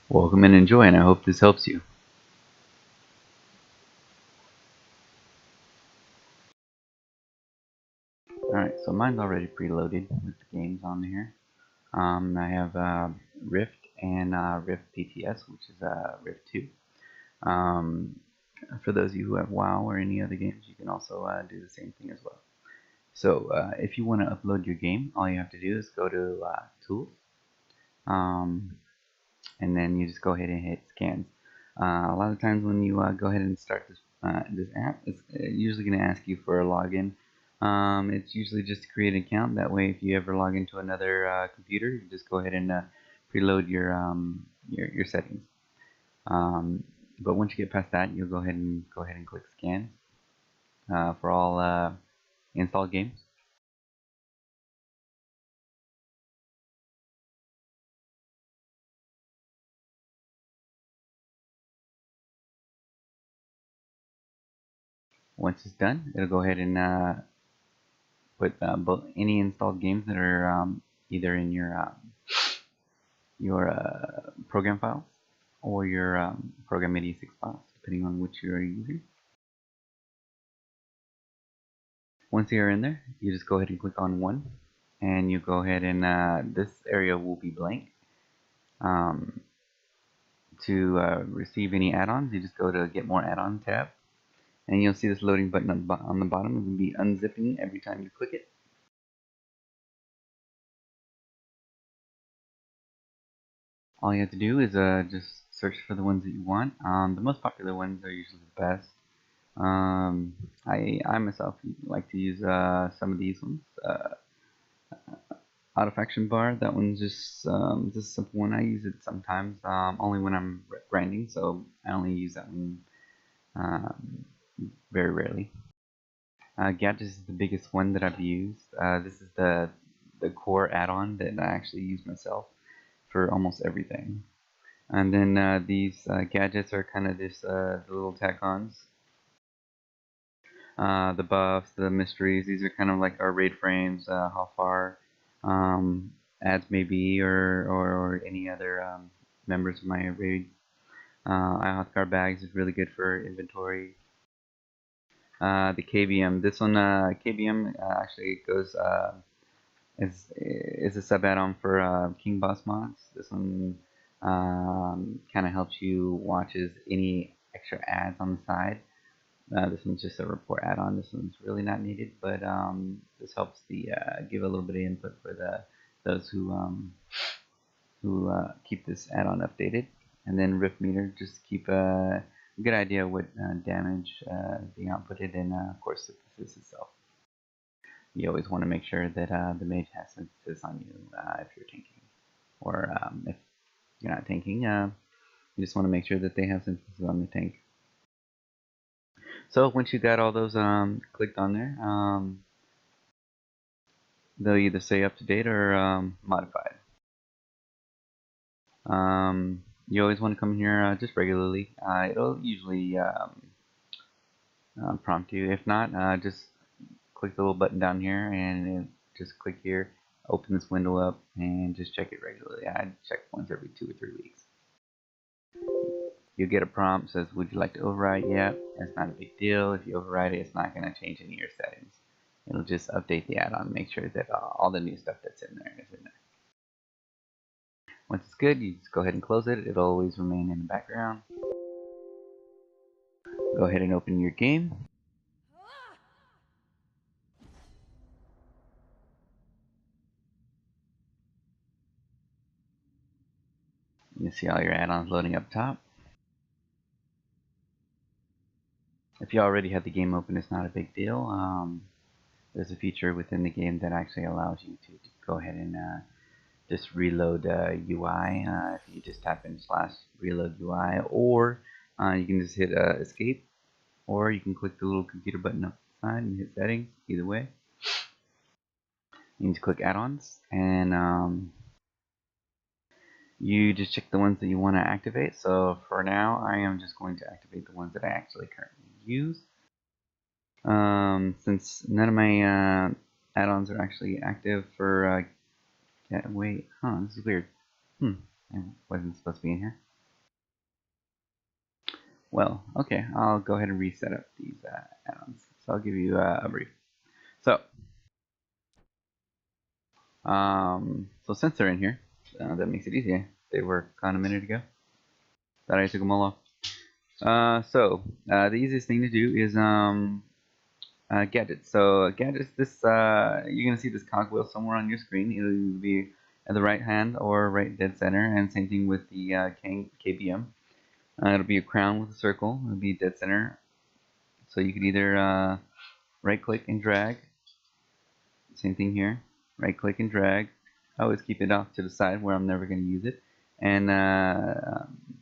Welcome and enjoy, and I hope this helps you. Alright, so mine's already preloaded with the games on here. I have Rift and Rift PTS, which is Rift 2. For those of you who have WoW or any other games, you can also do the same thing as well. So if you want to upload your game, all you have to do is go to Tools, and then you just go ahead and hit Scans. A lot of times when you go ahead and start this app, it's usually going to ask you for a login. It's usually just to create an account. That way, if you ever log into another computer, you just go ahead and preload your settings. But once you get past that, you'll go ahead and click Scan for all installed games. Once it's done, it'll go ahead and put any installed games that are either in your program files or your program 86 files, depending on which you're using. Once you're in there, you just go ahead and click on one, and you go ahead and this area will be blank. To receive any add-ons, you just go to Get More Add-on tab, and you'll see this loading button on the bottom. It will be unzipping every time you click it. All you have to do is just search for the ones that you want. The most popular ones are usually the best. I myself like to use some of these ones. AutoFactionBar, that one's just a simple one. I use it sometimes, only when I'm grinding, so I only use that one very rarely. Gadget is the biggest one that I've used. This is the core add-on that I actually use myself for almost everything. And then these gadgets are kind of this the little tack-ons. The buffs, the mysteries, these are kind of like our raid frames, how far ads may be, or any other members of my raid. Imhothar bags is really good for inventory. The KBM, this one, KBM actually goes is a sub add-on for King Boss mods. This one kind of helps you watch any extra ads on the side. This one's just a report add-on. This one's really not needed, but this helps give a little bit of input for those who keep this add-on updated. And then Rift Meter, just keep a good idea of what damage being outputted, and of course Synthesis itself. You always want to make sure that the mage has Synthesis on you if you're tanking, or if you're not tanking, you just want to make sure that they have Synthesis on the tank. So once you got all those clicked on there, they'll either say up to date or modified. You always want to come here just regularly. It'll usually prompt you. If not, just click the little button down here and just click here, open this window up, and just check it regularly. I check once every 2 or 3 weeks. You'll get a prompt that says, would you like to override? Yeah, it's not a big deal. If you override it, it's not going to change any of your settings. It'll just update the add-on, make sure that all the new stuff that's in there is in there. Once it's good, you just go ahead and close it. It'll always remain in the background. Go ahead and open your game. You see all your add-ons loading up top. If you already have the game open, it's not a big deal. There's a feature within the game that actually allows you to go ahead and just reload UI. If you just tap in /reload UI, or you can just hit escape, or you can click the little computer button up the side and hit settings. Either way, you need to click add-ons, and you just check the ones that you want to activate. So for now, I am just going to activate the ones that I actually currently use. Since none of my add-ons are actually active for wait, this is weird. I wasn't supposed to be in here. Well, okay, I'll go ahead and reset up these add-ons. So I'll give you a brief. So, so since they're in here, that makes it easy. They were gone a minute ago. Thought I took them all off. The easiest thing to do is Gadget. So Gadget, this you're gonna see this cogwheel somewhere on your screen. It'll be at the right hand or right dead center, and same thing with the KBM. It'll be a crown with a circle. It'll be dead center. So you could either right click and drag. Same thing here. Right click and drag. I always keep it off to the side where I'm never going to use it. And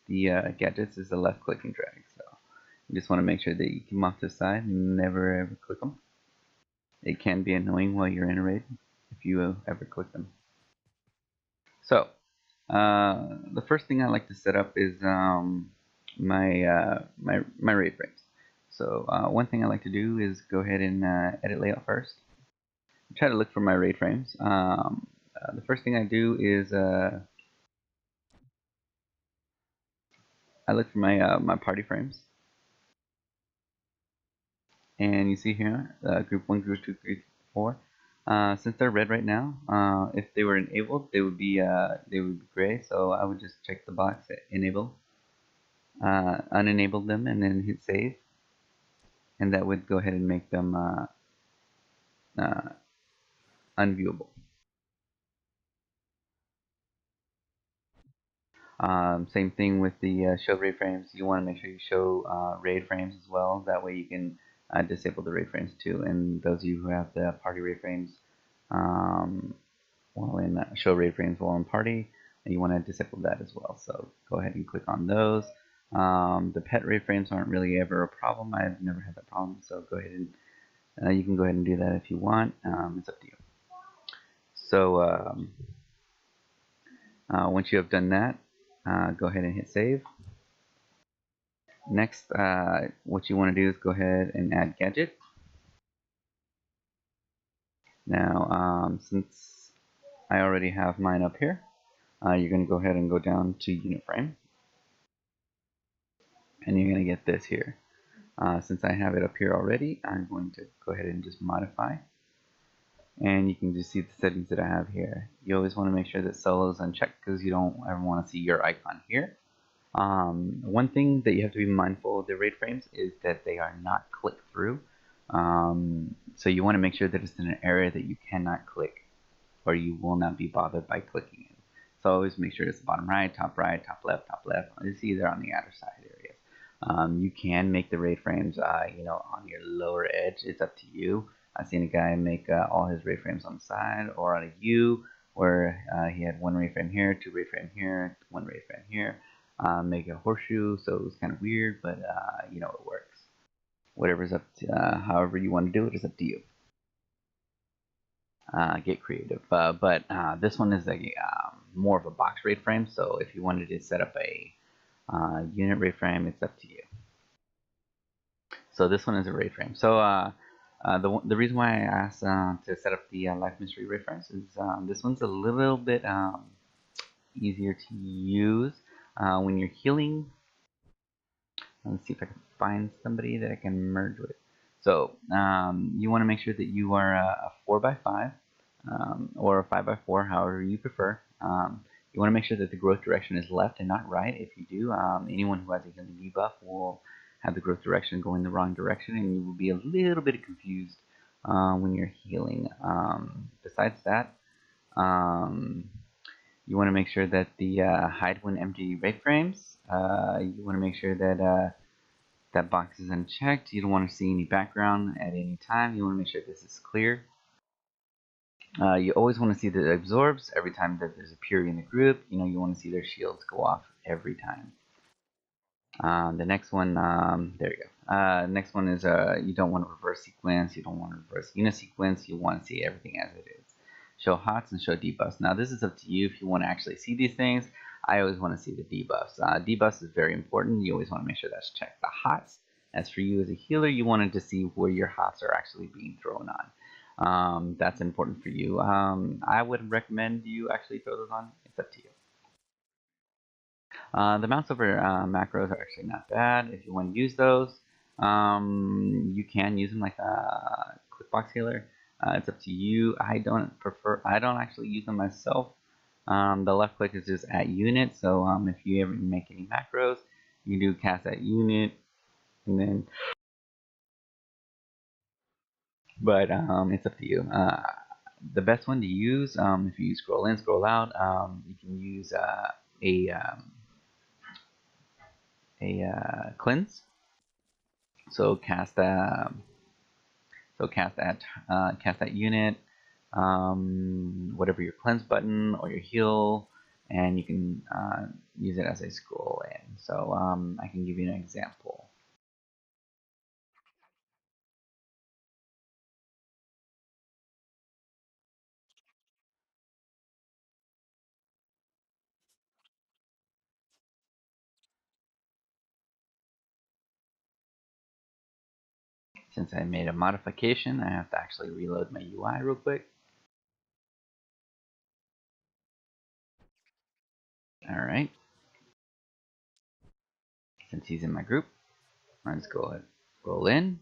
the gadgets is the left click and drag. So you just want to make sure that you keep them off to the side and never ever click them. It can be annoying while you're in a raid if you ever click them. So the first thing I like to set up is my raid frames. So one thing I like to do is go ahead and edit layout first. Try to look for my raid frames. The first thing I do is I look for my party frames, and you see here group 1, group 2, group 4. Since they're red right now, if they were enabled, they would be gray. So I would just check the box at enable, unenable them, and then hit save, and that would go ahead and make them unviewable. Same thing with the show raid frames. You want to make sure you show raid frames as well. That way you can disable the raid frames too. And those of you who have the party raid frames, while in show raid frames while in party, you want to disable that as well. So go ahead and click on those. The pet raid frames aren't really ever a problem. I've never had that problem. So go ahead and you can go ahead and do that if you want. It's up to you. So once you have done that, go ahead and hit save. Next, what you want to do is go ahead and add Gadget. Now, since I already have mine up here, you're going to go ahead and go down to unit frame. And you're going to get this here. Since I have it up here already, I'm going to go ahead and just modify. And you can just see the settings that I have here. You always want to make sure that solo is unchecked because you don't ever want to see your icon here. One thing that you have to be mindful of the raid frames is that they are not click through. So you want to make sure that it's in an area that you cannot click, or you will not be bothered by clicking it. So always make sure it's bottom right, top left. It's either on the outer side areas. You can make the raid frames, on your lower edge. It's up to you. I've seen a guy make all his raid frames on the side or on a U, where he had one raid frame here, two raid frame here, one raid frame here. Make a horseshoe, so it was kind of weird, but it works. Whatever's up to, however you want to do it is up to you. Get creative, but this one is more of a box raid frame, so if you wanted to set up a unit raid frame, it's up to you. So this one is a raid frame. So the reason why I asked to set up the Lifeismystery raid frames is this one's a little bit easier to use. When you're healing, let's see if I can find somebody that I can merge with. So you want to make sure that you are a 4x5 or a 5x4, however you prefer. You want to make sure that the growth direction is left and not right. If you do, anyone who has a healing debuff will have the growth direction going the wrong direction, and you will be a little bit confused when you're healing. Besides that, you want to make sure that the hide when empty raid frames, you want to make sure that that box is unchecked. You don't want to see any background at any time. You want to make sure this is clear. You always want to see the absorbs every time that there's a Puri in the group. You want to see their shields go off every time. The next one, there you go. Next one is you don't want to reverse sequence. You don't want to reverse unisequence. You want to see everything as it is. Show HOTS and show debuffs. Now this is up to you if you want to actually see these things. I always want to see the debuffs. Debuffs is very important. You always want to make sure that's checked. The HOTS, as for you as a healer, you wanted to see where your HOTS are actually being thrown on. That's important for you. I would recommend you actually throw those on. It's up to you. The mouse over macros are actually not bad. If you want to use those, you can use them like a quick box healer. It's up to you. I don't actually use them myself. The left click is just at unit. So if you ever make any macros, you do cast at unit, and then. But it's up to you. The best one to use, if you scroll in, scroll out, you can use a cleanse. So cast that. Cast that unit, whatever your cleanse button or your heal, and you can use it as a scroll in. So I can give you an example. Since I made a modification, I have to actually reload my UI real quick. Alright. Since he's in my group, let's go ahead. Roll in,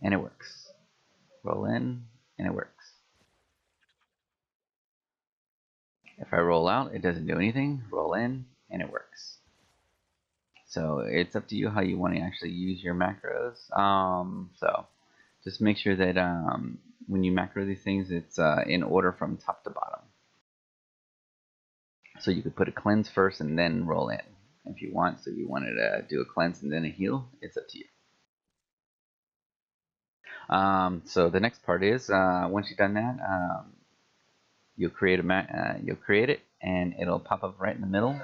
and it works. Roll in, and it works. If I roll out, it doesn't do anything. Roll in, and it works. So it's up to you how you want to actually use your macros. So just make sure that when you macro these things, it's in order from top to bottom. So you could put a cleanse first and then roll in if you want. So if you wanted to do a cleanse and then a heal, it's up to you. So the next part is once you've done that, you'll create it, and it'll pop up right in the middle.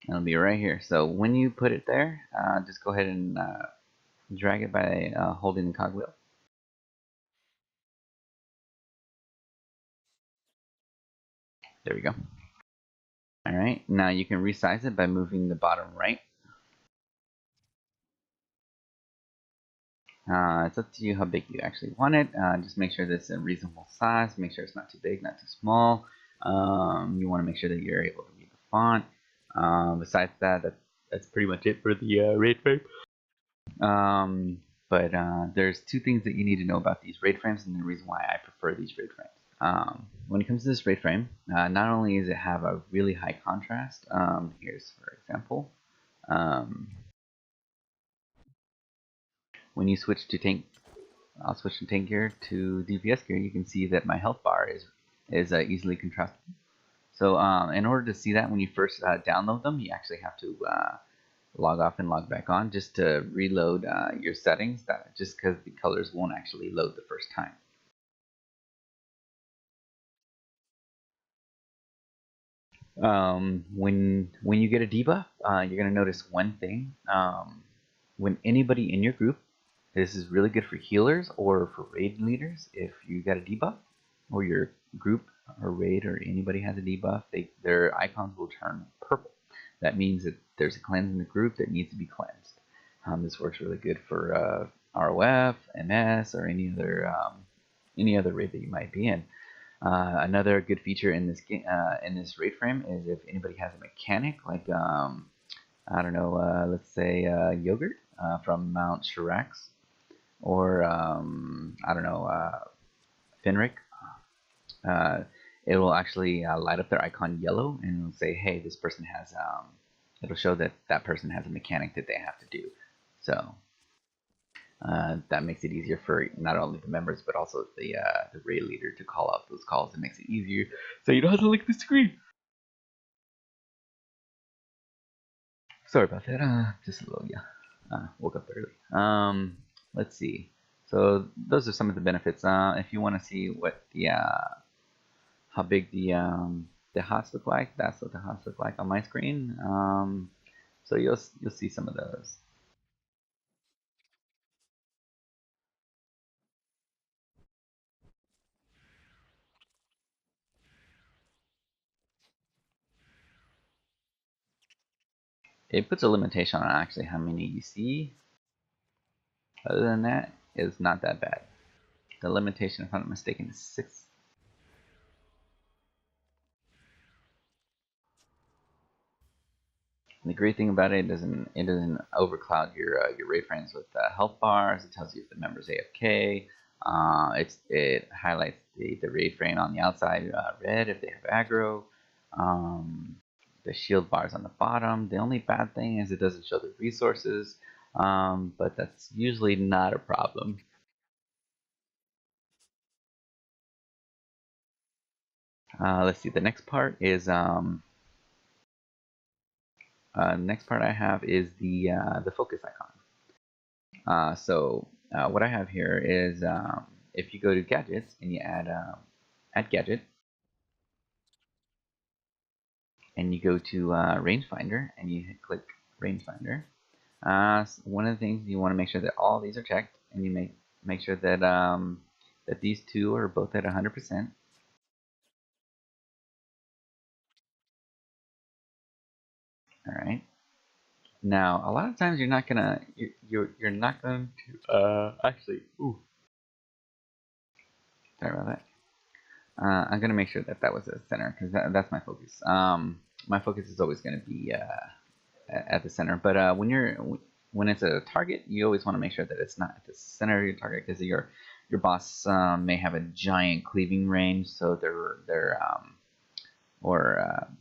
It'll be right here. So when you put it there, just go ahead and drag it by holding the cogwheel. There we go. All right, now you can resize it by moving the bottom right. It's up to you how big you actually want it. Just make sure that it's a reasonable size. Make sure it's not too big, not too small. You want to make sure that you're able to read the font. Besides that, that's pretty much it for the RAID frame. But there's two things that you need to know about these RAID frames, and the reason why I prefer these RAID frames. When it comes to this RAID frame, not only does it have a really high contrast, here's for example, when you switch to tank, I'll switch from tank gear to DPS gear, you can see that my health bar is easily contrastable. So in order to see that when you first download them, you actually have to log off and log back on just to reload your settings, just because the colors won't actually load the first time. When you get a debuff, you're going to notice one thing. When anybody in your group, this is really good for healers or for raid leaders. If you got a debuff, or your group or raid or anybody has a debuff, their icons will turn purple. That means that there's a cleanse in the group that needs to be cleansed. This works really good for ROF, MS, or any other raid that you might be in. Another good feature in this raid frame is if anybody has a mechanic, like I don't know, let's say Yogurt from Mount Shirax, or I don't know, Finric, it will actually light up their icon yellow, and it'll say, hey, this person has, it'll show that that person has a mechanic that they have to do. So that makes it easier for not only the members, but also the raid leader to call out those calls. It makes it easier, so you don't have to look at the screen. Sorry about that. Just a little, woke up early. Let's see. So those are some of the benefits. If you want to see what the how big the HOTS look like, that's what the HOTS look like on my screen. So you'll see some of those. It puts a limitation on actually how many you see. Other than that, it's not that bad. The limitation, if I'm not mistaken, is 6. And the great thing about it doesn't overcloud your ray frames with health bars. It tells you if the member's AFK. It highlights the ray frame on the outside red if they have aggro. The shield bars on the bottom. The only bad thing is it doesn't show the resources, but that's usually not a problem. Let's see. The next part is next part I have is the focus icon. So what I have here is if you go to gadgets and you add gadget and you go to rangefinder and you click rangefinder. One of the things you want to make sure that all these are checked, and you make sure that that these two are both at 100%. All right. Now, a lot of times you're not gonna you're not going to actually. Ooh, sorry about that. I'm gonna make sure that that was a center because that's my focus. My focus is always gonna be at the center. But when it's a target, you always want to make sure that it's not at the center of your target because your boss may have a giant cleaving range, so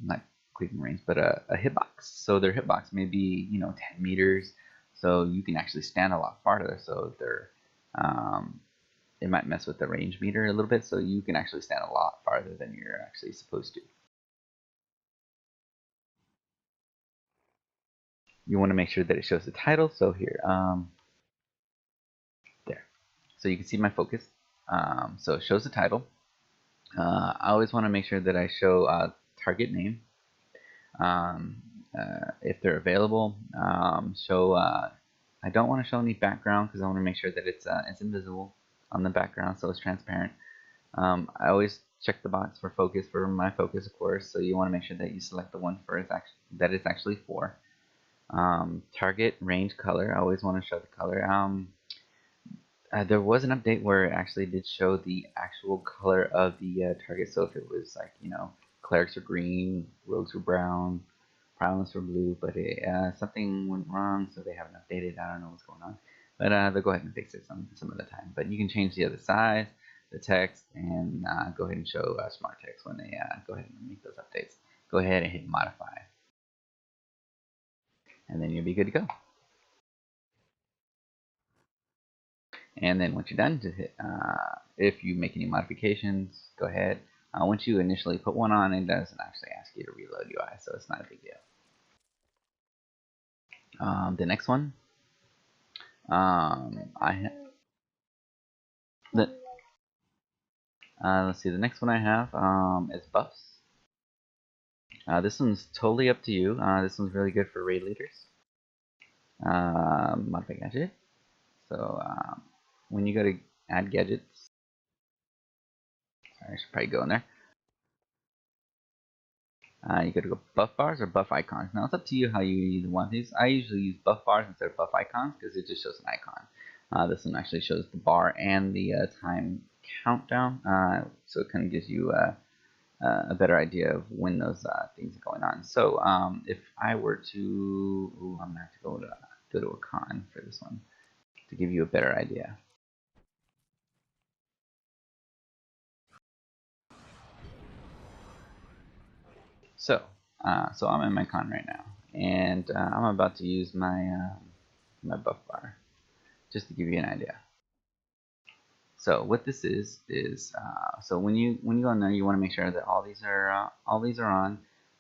not cleaving range, but a hitbox. So their hitbox may be 10 meters, so you can actually stand a lot farther. So it might mess with the range meter a little bit, so you can actually stand a lot farther than you're actually supposed to. You want to make sure that it shows the title. So here, there. So you can see my focus. So it shows the title. I always want to make sure that I show target name. If they're available, I don't want to show any background because I want to make sure that it's invisible on the background, so it's transparent. I always check the box for focus for my focus, of course. So you want to make sure that you select the one that it's actually for. Target range color. I always want to show the color. There was an update where it actually did show the actual color of the target. So if it was like clerics were green, rogues were brown, prowlers were blue, but something went wrong, so they haven't updated. I don't know what's going on, but they'll go ahead and fix it some other time. But you can change the other size, the text, and go ahead and show smart text when they go ahead and make those updates. Go ahead and hit modify, and then you'll be good to go. And then once you're done, just hit, if you make any modifications, go ahead. Once you initially put one on, it doesn't actually ask you to reload UI, so it's not a big deal. The next one, let's see. The next one I have is buffs. This one's totally up to you. This one's really good for raid leaders. Modify gadget. So when you go to add gadgets, sorry, I should probably go in there. You got to go buff bars or buff icons. Now it's up to you how you want these. I usually use buff bars instead of buff icons because it just shows an icon. This one actually shows the bar and the time countdown, so it kind of gives you a better idea of when those things are going on. So if I were to, I'm gonna have to go to a con for this one to give you a better idea. So I'm in my con right now, and I'm about to use my my buff bar just to give you an idea. So what this is so when you go in there, you want to make sure that all these are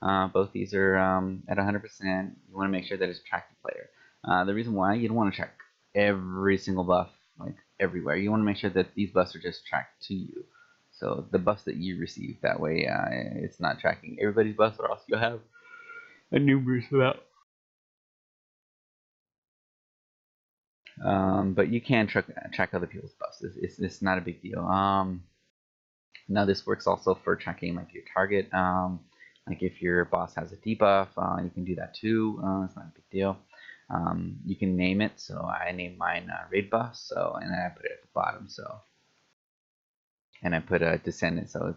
on. Both these are at 100%. You want to make sure that it's tracked to player. The reason why you don't want to track every single buff like everywhere. You want to make sure that these buffs are just tracked to you. So the buffs that you receive, that way it's not tracking everybody's buffs, or else you'll have a numerous amount. But you can track other people's buffs. It's not a big deal. Now this works also for tracking like your target. Like if your boss has a debuff, you can do that too. It's not a big deal. You can name it. So I named mine raid buff. So and then I put it at the bottom. So and I put a descendant. So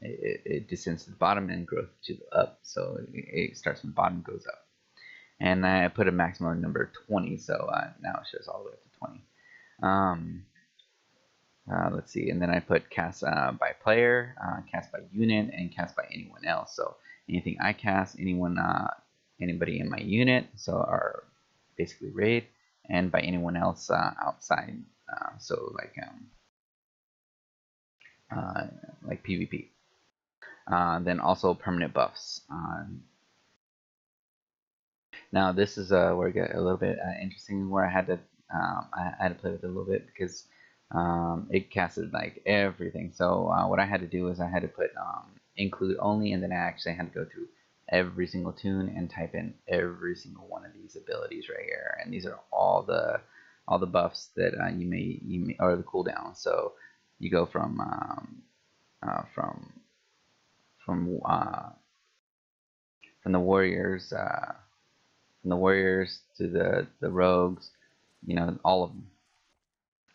it descends to the bottom and grows to the up. So it starts from the bottom, goes up. and I put a maximum number 20, so now it shows all the way up to 20. Let's see, and then I put cast by player, cast by unit, and cast by anyone else. So anything I cast, anybody in my unit, so are basically raid, and by anyone else outside. So like PvP. Then also permanent buffs. Now this is where it got a little bit interesting, where I had to play with it a little bit because it casted like everything. So what I had to do is I had to put include only, and then I actually had to go through every single tune and type in every single one of these abilities right here. And these are all the buffs that you may or the cooldowns. So you go from the warriors. From the warriors to the rogues, all of them.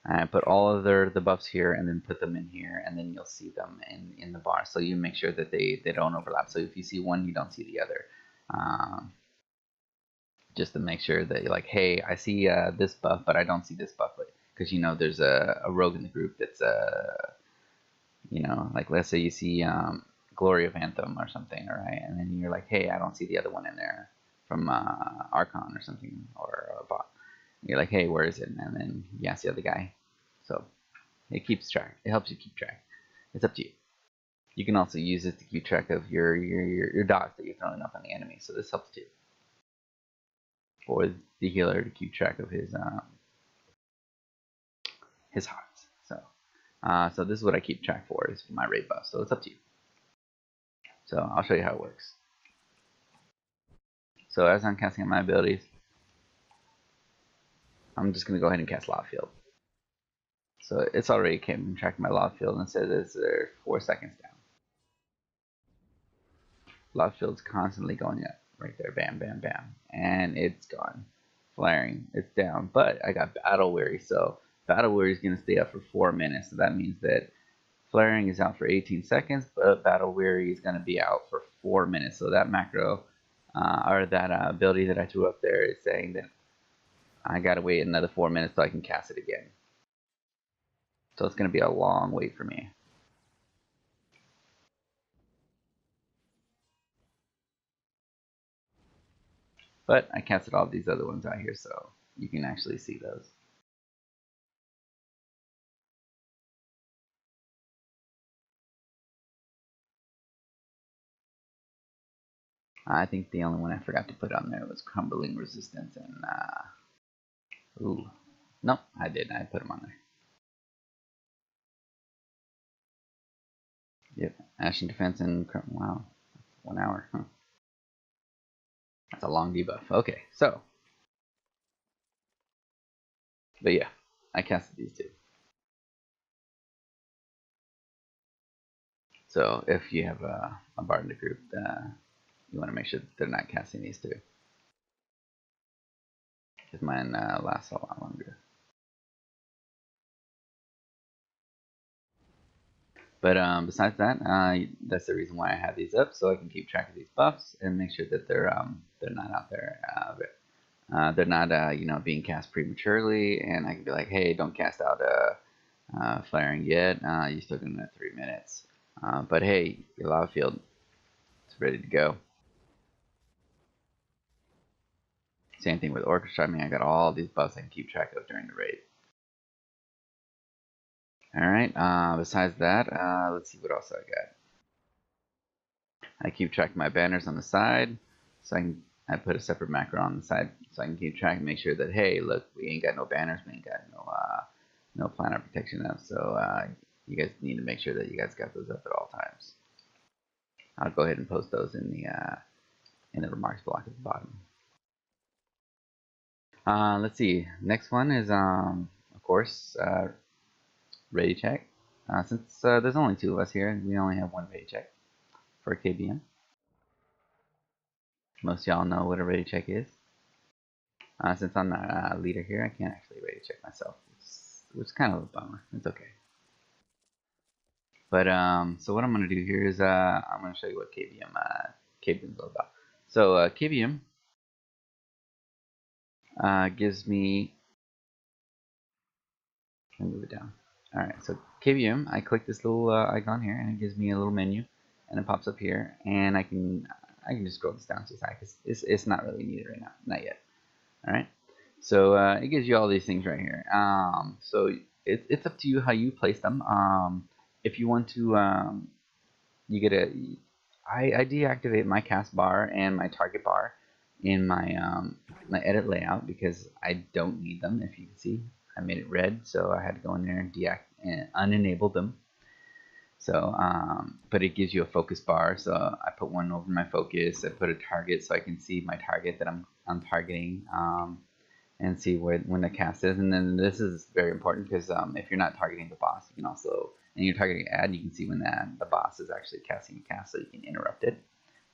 I put all of the buffs here and then put them in here, and then you'll see them in the bar. So you make sure that they don't overlap. So if you see one, you don't see the other. Just to make sure that you're like, hey, I see this buff, but I don't see this buff. Because there's a rogue in the group that's like let's say you see Glory of Anthem or something, all right, and then you're like, hey, I don't see the other one in there from Archon or something, or a bot. You're like, hey, where is it? And then you ask the other guy. So it keeps track. It helps you keep track. It's up to you. You can also use it to keep track of your dots that you're throwing up on the enemy. So this helps too. For the healer to keep track of his hearts. So this is what I keep track for, is my raid buff. So it's up to you. So I'll show you how it works. So as I'm casting my abilities, I'm just going to go ahead and cast Lava Field. So it's already tracking my Lava Field and says it's 4 seconds down. Lava Field's constantly going up. Right there, bam, bam, bam. And it's gone. Flaring, it's down. But I got Battle Weary, so Battle Weary is going to stay up for 4 minutes. So that means that Flaring is out for 18 seconds, but Battle Weary is going to be out for 4 minutes. So that macro, or that ability that I threw up there, is saying that I got to wait another 4 minutes so I can cast it again. So it's going to be a long wait for me. But I casted all these other ones out here, so you can actually see those. I think the only one I forgot to put on there was Crumbling Resistance, and ooh, nope, I didn't. I put them on there. Yep, Ashen Defense and wow, 1 hour. Huh. That's a long debuff. Okay, so, but yeah, I casted these two. So if you have a bard in the group, you want to make sure that they're not casting these two, because mine lasts a lot longer. But besides that, that's the reason why I have these up, so I can keep track of these buffs and make sure that they're not out there. They're not being cast prematurely, and I can be like, hey, don't cast out Flaring yet. You're still gonna have 3 minutes. But hey, your Lava Field is ready to go. Same thing with Orchestra. I mean, I got all these buffs I can keep track of during the raid. Alright, besides that, let's see what else I got. I keep track of my banners on the side, so I put a separate macro on the side so I can keep track and make sure that, hey, look, we ain't got no banners, we ain't got no planar protection up, so you guys need to make sure that you guys got those up at all times. I'll go ahead and post those in the remarks block at the bottom. Let's see. Next one is of course ready check. Since there's only 2 of us here, we only have 1 ready check for KBM. Most y'all know what a ready check is. Since I'm not a leader here, I can't actually ready check myself, which is kind of a bummer. It's okay. But so what I'm gonna do here is I'm gonna show you what KBM is all about. So KBM gives me, let me move it down. Alright, so KVM, I click this little icon here, and it gives me a little menu, and it pops up here, and I can just scroll this down to the side because it's not really needed right now, not yet. Alright, so it gives you all these things right here. So it's up to you how you place them. If you want to, you get I deactivate my cast bar and my target bar in my my edit layout because I don't need them. If you can see, I made it red, so I had to go in there and unenable them. So, but it gives you a focus bar. So I put one over my focus. I put a target so I can see my target that I'm targeting, and see when the cast is. And then this is very important because if you're not targeting the boss, you can also, and you're targeting add, you can see when the boss is actually casting a cast, so you can interrupt it.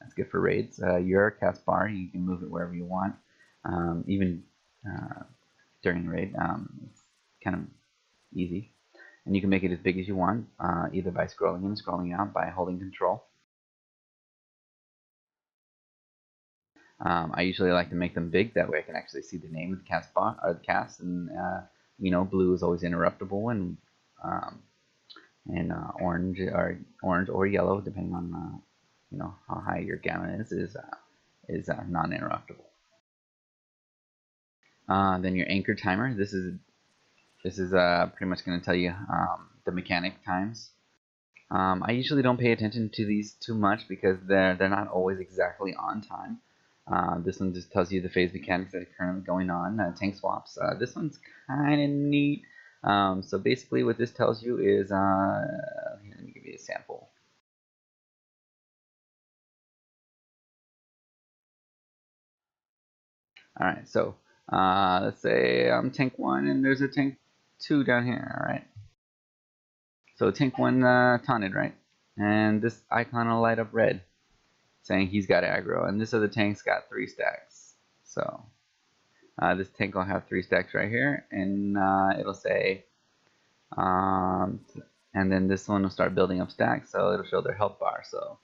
That's good for raids. Your cast bar, you can move it wherever you want, even during raid. It's kind of easy. And you can make it as big as you want, either by scrolling in, scrolling out, by holding control. I usually like to make them big, that way I can actually see the name of the cast bar or the cast, and you know, blue is always interruptible, and orange or yellow, depending on you know, how high your gamma is non-interruptible. Then your anchor timer. This is pretty much going to tell you the mechanic times. I usually don't pay attention to these too much because they're not always exactly on time. This one just tells you the phase mechanics that are currently going on. Tank swaps. This one's kind of neat. So basically what this tells you is, here, let me give you a sample. Alright, so let's say I'm tank 1 and there's a tank 2 down here, alright? So tank 1 taunted, right? And this icon will light up red, saying he's got aggro, and this other tank's got 3 stacks. So this tank will have 3 stacks right here, and it'll say, and then this one will start building up stacks, so it'll show their health bar. So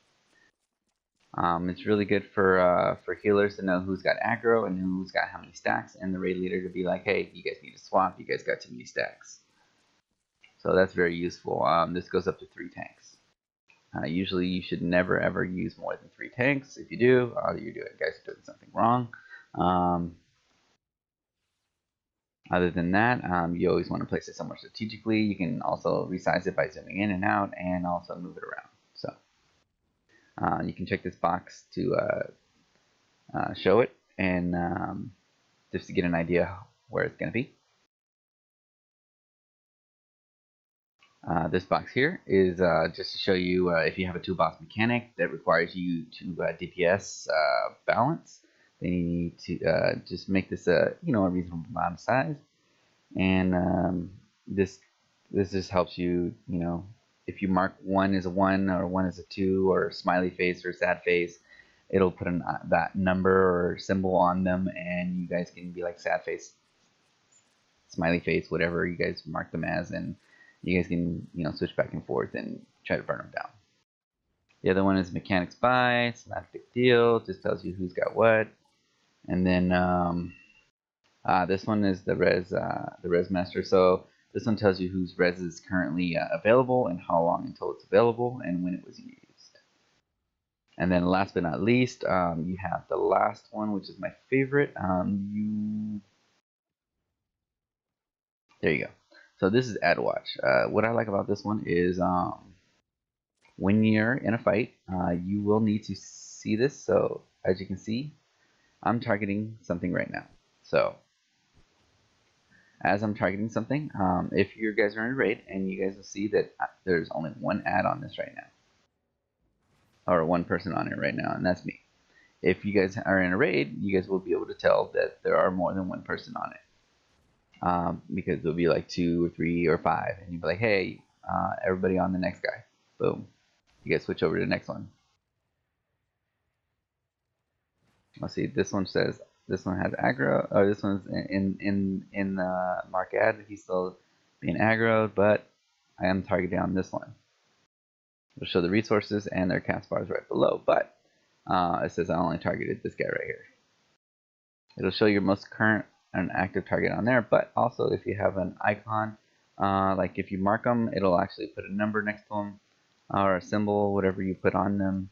it's really good for healers to know who's got aggro and who's got how many stacks, and the raid leader to be like, hey, you guys need to swap, you guys got too many stacks. So that's very useful. This goes up to 3 tanks. Usually you should never ever use more than 3 tanks. If you do, you guys are doing something wrong. Other than that, you always want to place it somewhere strategically. You can also resize it by zooming in and out, and also move it around. So you can check this box to show it, and just to get an idea where it's going to be. This box here is just to show you if you have a 2-boss mechanic that requires you to DPS balance, then you need to just make this a reasonable amount of size, and this just helps you, if you mark 1 as a 1 or 1 as a 2 or a smiley face or sad face, it'll put that number or symbol on them, and you guys can be like sad face, smiley face, whatever you guys mark them as, and you guys can switch back and forth and try to burn them down. The other one is mechanic spy. It's not a big deal. It just tells you who's got what. And then this one is the res master. So this one tells you whose res is currently available and how long until it's available and when it was used. And then last but not least, you have the last one, which is my favorite. There you go. So this is AddWatch. What I like about this one is when you're in a fight, you will need to see this. So as you can see, I'm targeting something right now. So as I'm targeting something, if you guys are in a raid, and you guys will see that there's only 1 ad on this right now, or 1 person on it right now, and that's me. If you guys are in a raid, you guys will be able to tell that there are more than 1 person on it. Because there'll be like 2 or 3 or 5, and you'll be like, hey, everybody on the next guy. Boom. You guys switch over to the next one. Let's see, this one says this one has aggro, or this one's in the mark ad, he's still being aggroed, but I am targeting on this one. It'll show the resources and their cast bars right below, but it says I only targeted this guy right here. It'll show your most current an active target on there. But also if you have an icon, like if you mark them, it'll actually put a number next to them or a symbol, whatever you put on them.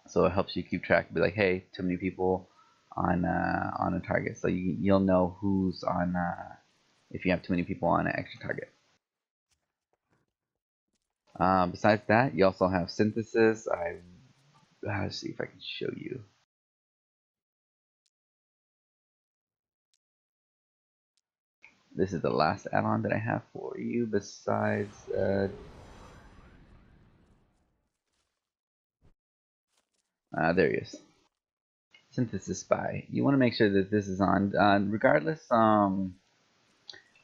So it helps you keep track. Be like, hey, too many people on a target. So you'll know who's on if you have too many people on an extra target. Besides that, you also have synthesis. Let's see if I can show you. This is the last add-on that I have for you. Besides, there he is. SynthesisSpy. You want to make sure that this is on, regardless.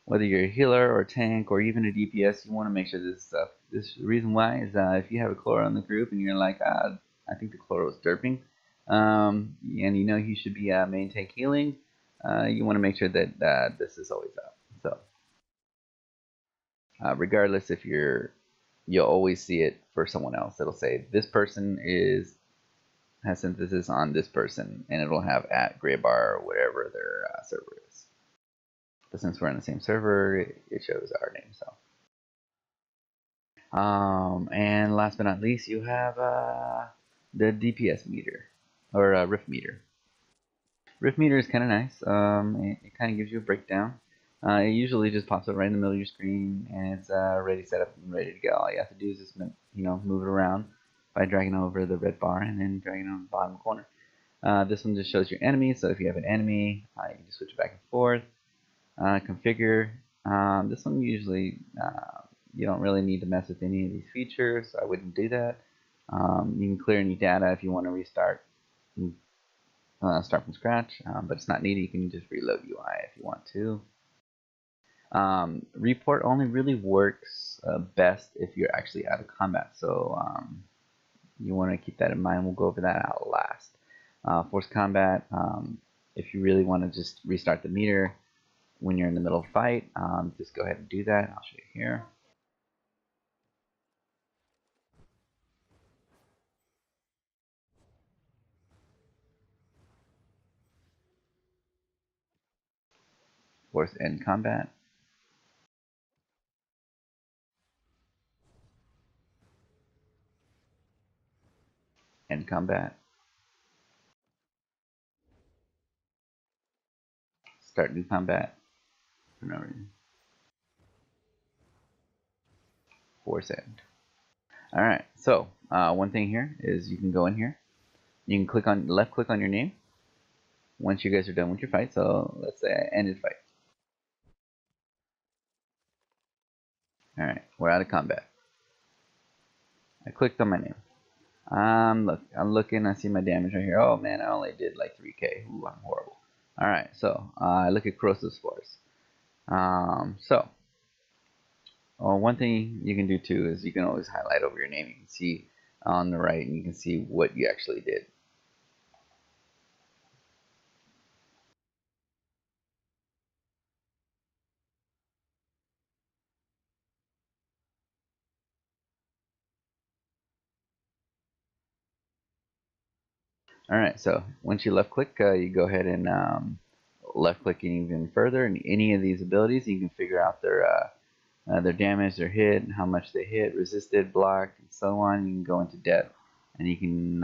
Whether you're a healer or a tank or even a DPS, you want to make sure this stuff. This reason why is if you have a Chloro in the group and you're like, I think the Chloro is derping, and you know he should be main tank healing, you want to make sure that this is always up. So, regardless if you'll always see it for someone else. It'll say this person has synthesis on this person, and it'll have at Graybar or whatever their server is. But since we're on the same server, it shows our name. So, and last but not least, you have the Dps meter or Rift meter. Rift meter is kind of nice. It kind of gives you a breakdown. It usually just pops up right in the middle of your screen, and it's ready, set up, and ready to go. All you have to do is just move it around by dragging over the red bar and then dragging it on the bottom corner. This one just shows your enemy. So if you have an enemy, you can just switch it back and forth. Configure. This one usually you don't really need to mess with any of these features. So I wouldn't do that. You can clear any data if you want to restart. Start from scratch, but it's not needed. You can just reload UI if you want to. Report only really works best if you're actually out of combat. So you want to keep that in mind. We'll go over that out last. Force combat. If you really want to just restart the meter when you're in the middle of a fight, just go ahead and do that. I'll show you here. Force end combat. End combat. Start new combat. For no reason. Force end. Alright, so one thing here is you can go in here. You can click on left click on your name once you guys are done with your fight. So let's say I ended fight. Alright, we're out of combat. I clicked on my name. I'm looking, I see my damage right here. Oh man, I only did like 3k. Ooh, I'm horrible. Alright, so I look at corrosive spores. One thing you can do too is you can always highlight over your name. You can see on the right and you can see what you actually did. Alright, so once you left click, you go ahead and left click even further, and any of these abilities you can figure out their damage, their hit, how much they hit, resisted, blocked, and so on. You can go into depth, and you can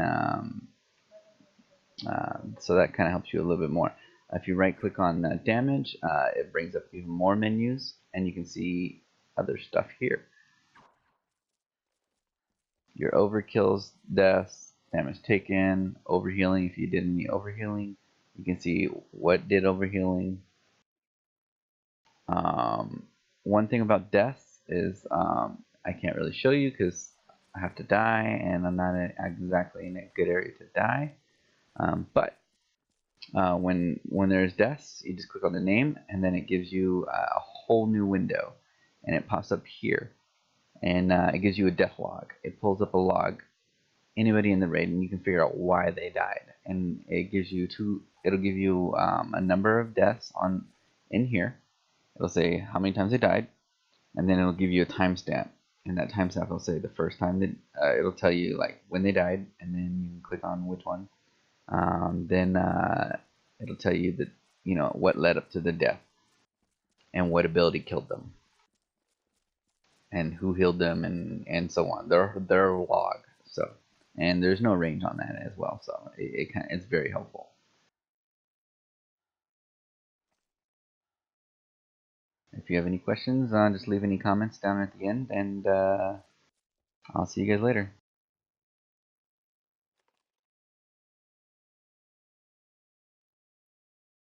so that kind of helps you a little bit more. If you right click on damage, it brings up even more menus, and you can see other stuff here. Your overkills, deaths, damage taken, overhealing. If you did any overhealing, you can see what did overhealing. One thing about deaths is I can't really show you because I have to die, and I'm not exactly in a good area to die. But when there's deaths, you just click on the name, and then it gives you a whole new window, and it pops up here, and it gives you a death log. It pulls up a log, anybody in the raid, and you can figure out why they died, and it gives you it'll give you a number of deaths in here. It'll say how many times they died, and then it'll give you a timestamp, and that timestamp will say the first time that it'll tell you like when they died, and then you can click on which one. Then it'll tell you that you know, what led up to the death and what ability killed them and who healed them and so on. Their log. So, and there's no range on that as well, so it's very helpful. If you have any questions, just leave any comments down at the end, and I'll see you guys later.